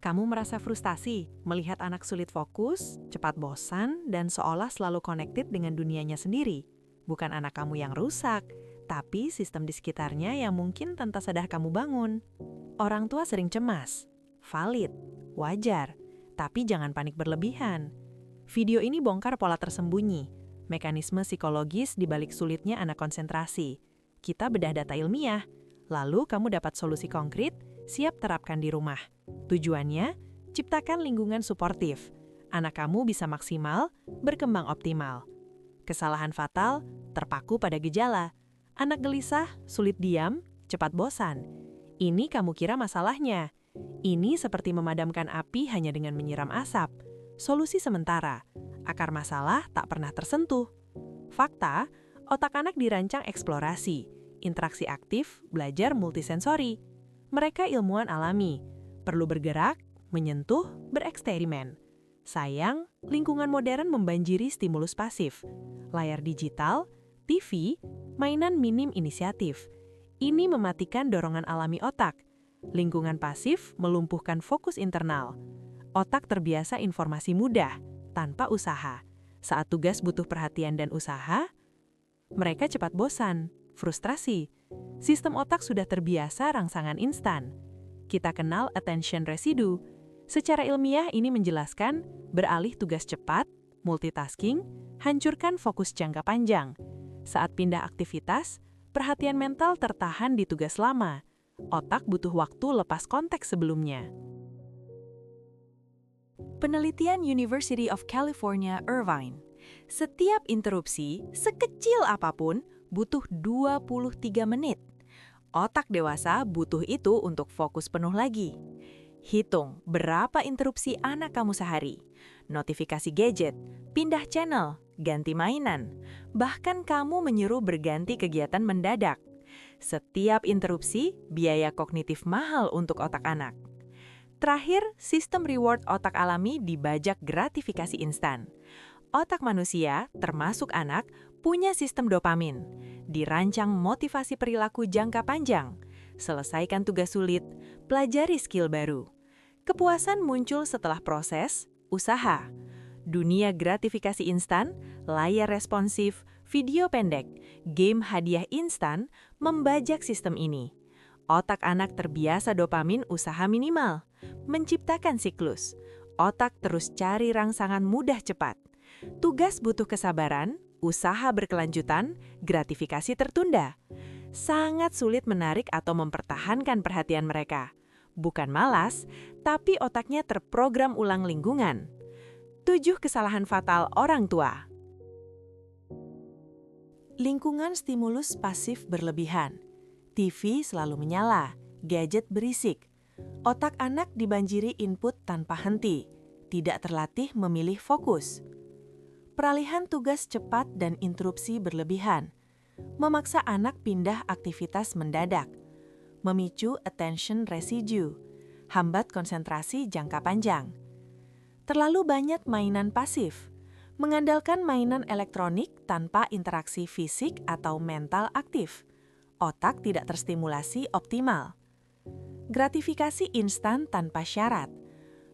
Kamu merasa frustasi melihat anak sulit fokus, cepat bosan, dan seolah selalu connected dengan dunianya sendiri. Bukan anak kamu yang rusak, tapi sistem di sekitarnya yang mungkin tanpa sadar kamu bangun. Orang tua sering cemas. Valid, wajar, tapi jangan panik berlebihan. Video ini bongkar pola tersembunyi, mekanisme psikologis di balik sulitnya anak konsentrasi. Kita bedah data ilmiah, lalu kamu dapat solusi konkret, siap terapkan di rumah. Tujuannya, ciptakan lingkungan suportif. Anak kamu bisa maksimal, berkembang optimal. Kesalahan fatal, terpaku pada gejala. Anak gelisah, sulit diam, cepat bosan. Ini kamu kira masalahnya. Ini seperti memadamkan api hanya dengan menyiram asap. Solusi sementara, akar masalah tak pernah tersentuh. Fakta, otak anak dirancang eksplorasi, interaksi aktif, belajar multisensori. Mereka ilmuwan alami, perlu bergerak, menyentuh, bereksperimen. Sayang, lingkungan modern membanjiri stimulus pasif. Layar digital, TV, mainan minim inisiatif. Ini mematikan dorongan alami otak. Lingkungan pasif melumpuhkan fokus internal. Otak terbiasa informasi mudah, tanpa usaha. Saat tugas butuh perhatian dan usaha, mereka cepat bosan, frustrasi. Sistem otak sudah terbiasa rangsangan instan. Kita kenal attention residue. Secara ilmiah ini menjelaskan beralih tugas cepat, multitasking, hancurkan fokus jangka panjang. Saat pindah aktivitas, perhatian mental tertahan di tugas lama. Otak butuh waktu lepas konteks sebelumnya. Penelitian University of California, Irvine. Setiap interupsi, sekecil apapun, butuh 23 menit. Otak dewasa butuh itu untuk fokus penuh lagi. Hitung berapa interupsi anak kamu sehari. Notifikasi gadget, pindah channel, ganti mainan. Bahkan kamu menyuruh berganti kegiatan mendadak. Setiap interupsi, biaya kognitif mahal untuk otak anak. Terakhir, sistem reward otak alami dibajak gratifikasi instan. Otak manusia, termasuk anak, punya sistem dopamin. Dirancang motivasi perilaku jangka panjang. Selesaikan tugas sulit, pelajari skill baru. Kepuasan muncul setelah proses, usaha. Dunia gratifikasi instan, layar responsif, video pendek, game hadiah instan membajak sistem ini. Otak anak terbiasa dopamin usaha minimal, menciptakan siklus. Otak terus cari rangsangan mudah cepat. Tugas butuh kesabaran, usaha berkelanjutan, gratifikasi tertunda. Sangat sulit menarik atau mempertahankan perhatian mereka. Bukan malas, tapi otaknya terprogram ulang lingkungan. 7 kesalahan fatal orang tua. Lingkungan stimulus pasif berlebihan. TV selalu menyala, gadget berisik. Otak anak dibanjiri input tanpa henti, tidak terlatih memilih fokus. Peralihan tugas cepat dan interupsi berlebihan, memaksa anak pindah aktivitas mendadak, memicu attention residue, hambat konsentrasi jangka panjang. Terlalu banyak mainan pasif, mengandalkan mainan elektronik tanpa interaksi fisik atau mental aktif. Otak tidak terstimulasi optimal. Gratifikasi instan tanpa syarat,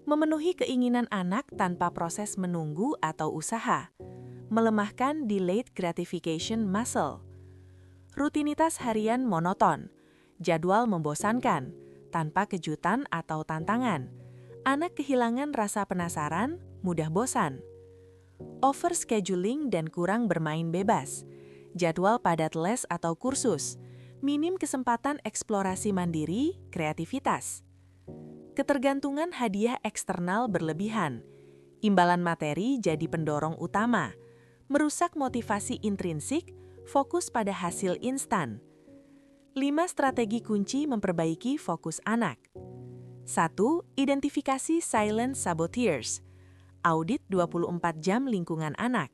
memenuhi keinginan anak tanpa proses menunggu atau usaha, melemahkan delayed gratification muscle. Rutinitas harian monoton, jadwal membosankan, tanpa kejutan atau tantangan. Anak kehilangan rasa penasaran, mudah bosan. Overscheduling dan kurang bermain bebas, jadwal padat les atau kursus, minim kesempatan eksplorasi mandiri, kreativitas. Ketergantungan hadiah eksternal berlebihan, imbalan materi jadi pendorong utama, merusak motivasi intrinsik, fokus pada hasil instan. 5 strategi kunci memperbaiki fokus anak. 1. Identifikasi silent saboteurs. Audit 24 jam lingkungan anak.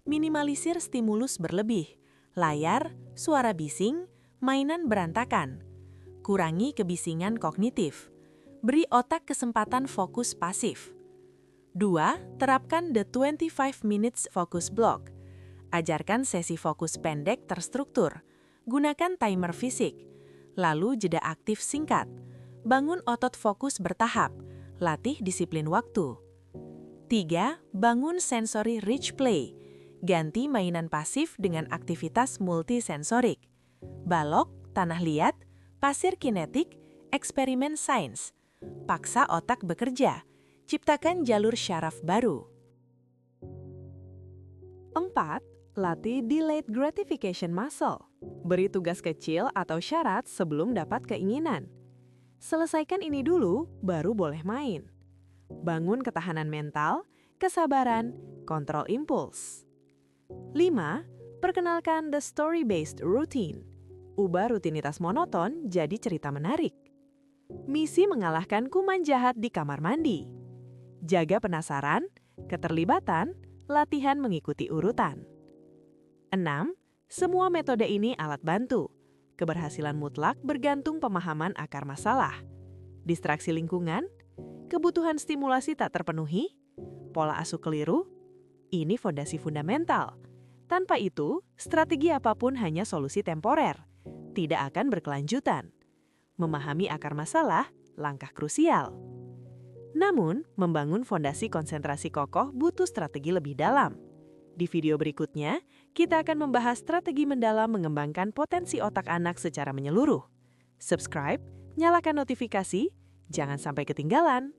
Minimalisir stimulus berlebih, layar, suara bising, mainan berantakan. Kurangi kebisingan kognitif. Beri otak kesempatan fokus pasif. 2. Terapkan the 25 minutes focus block. Ajarkan sesi fokus pendek terstruktur. Gunakan timer fisik. Lalu jeda aktif singkat. Bangun otot fokus bertahap. latih disiplin waktu. 3. Bangun sensory rich play. Ganti mainan pasif dengan aktivitas multisensorik. Balok, tanah liat, pasir kinetik, eksperimen sains. Paksa otak bekerja. Ciptakan jalur syaraf baru. 4. Latih delayed gratification muscle. Beri tugas kecil atau syarat sebelum dapat keinginan. Selesaikan ini dulu, baru boleh main. Bangun ketahanan mental, kesabaran, kontrol impuls. 5. Perkenalkan the story-based routine. Ubah rutinitas monoton jadi cerita menarik. Misi mengalahkan kuman jahat di kamar mandi. Jaga penasaran, keterlibatan, latihan mengikuti urutan. 6. Semua metode ini alat bantu. Keberhasilan mutlak bergantung pemahaman akar masalah. Distraksi lingkungan, kebutuhan stimulasi tak terpenuhi, pola asuh keliru, ini fondasi fundamental. Tanpa itu, strategi apapun hanya solusi temporer, tidak akan berkelanjutan. Memahami akar masalah, langkah krusial. Namun, membangun fondasi konsentrasi kokoh butuh strategi lebih dalam. Di video berikutnya, kita akan membahas strategi mendalam mengembangkan potensi otak anak secara menyeluruh. Subscribe, nyalakan notifikasi, jangan sampai ketinggalan.